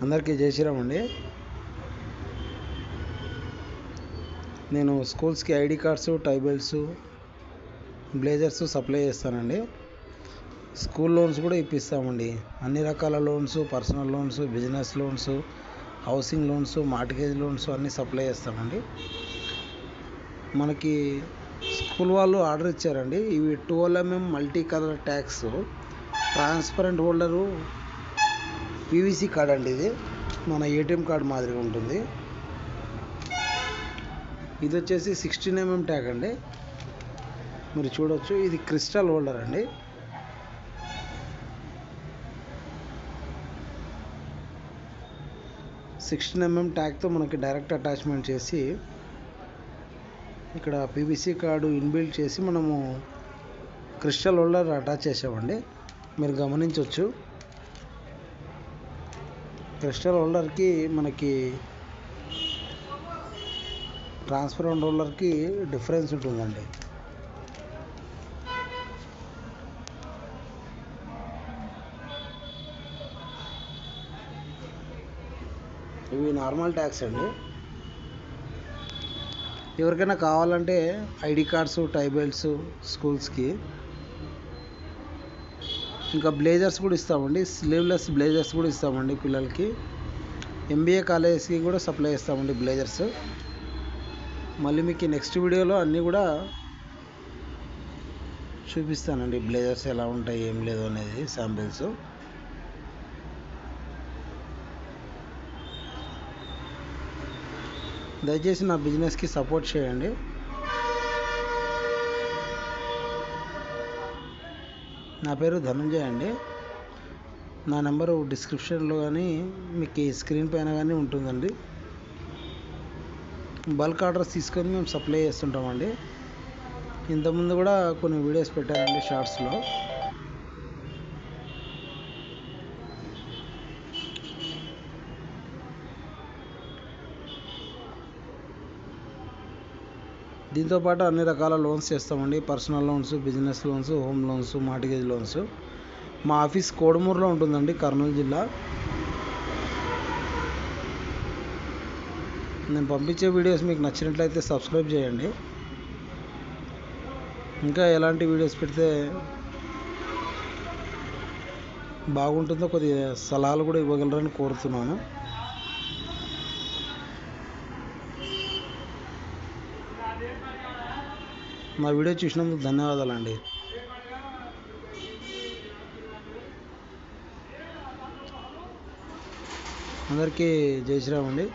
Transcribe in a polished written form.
అందరికీ జై శ్రీరామ్ అండి. నేను స్కూల్స్కి ఐడి కార్డ్స్, టై బెల్ట్స్, బ్లేజర్స్ సప్లై చేస్తానండి. స్కూల్ లోన్స్ కూడా ఇప్పిస్తామండి. అన్ని రకాల loans, personal loans, business loans, housing loans, mortgage loans అన్నీ సప్లై చేస్తామండి. మనకి స్కూల్ వాళ్ళు ఆర్డర్ ఇచ్చారండి. ఇవి 12 mm multi colour tags, transparent holder, PVC card అండి. ఇది మన ఏటీఎం కార్డ్ మాదిరిగా ఉంటుంది. ఇది వచ్చేసి 16 mm ట్యాగ్ అండి. మీరు చూడొచ్చు, ఇది క్రిస్టల్ హోల్డర్ అండి. సిక్స్టీన్ mm ట్యాగ్తో మనకి డైరెక్ట్ అటాచ్మెంట్ చేసి ఇక్కడ పీవీసీ కార్డు ఇన్బిల్ట్ చేసి మనము క్రిస్టల్ హోల్డర్ అటాచ్ చేసామండి. మీరు గమనించవచ్చు, క్రిస్టల్ హోల్డర్కి మనకి ట్రాన్స్పరెంట్ హోల్డర్కి డిఫరెన్స్ ఉంటుందండి. ఇవి నార్మల్ ట్యాగ్స్ అండి. ఎవరికైనా కావాలంటే ఐడి కార్డ్స్, టై బెల్ట్స్ స్కూల్స్కి, ఇంకా బ్లేజర్స్ కూడా ఇస్తామండి. స్లీవ్లెస్ బ్లేజర్స్ కూడా ఇస్తామండి పిల్లలకి. ఎంబీఏ కాలేజెస్కి కూడా సప్లై చేస్తామండి బ్లేజర్స్. మళ్ళీ మీకు నెక్స్ట్ వీడియోలో అన్నీ కూడా చూపిస్తానండి, బ్లేజర్స్ ఎలా ఉంటాయి ఏం లేదు అనేది శాంపిల్స్. దయచేసి నా బిజినెస్కి సపోర్ట్ చేయండి. నా పేరు ధనంజయ్ అండి. నా నెంబరు డిస్క్రిప్షన్లో కానీ మీకు ఈ స్క్రీన్ పైన కానీ ఉంటుందండి. బల్క్ ఆర్డర్స్ తీసుకొని మేము సప్లై చేస్తుంటామండి. ఇంతకుముందు కూడా కొన్ని వీడియోస్ పెట్టానండి షార్ట్స్లో. దీంతోపాటు అన్ని రకాల లోన్స్ చేస్తామండి. Personal loans, business loans, home loans, mortgage loans. మా ఆఫీస్ కోడుమూరులో ఉంటుందండి, కర్నూలు జిల్లా. నేను పంపించే వీడియోస్ మీకు నచ్చినట్లయితే సబ్స్క్రైబ్ చేయండి. ఇంకా ఎలాంటి వీడియోస్ పెడితే బాగుంటుందో కొద్దిగా సలహాలు కూడా ఇవ్వగలరని కోరుతున్నాను. మా వీడియో చూసినందుకు ధన్యవాదాలండి. అందరికీ జై శ్రీరామ్ అండి.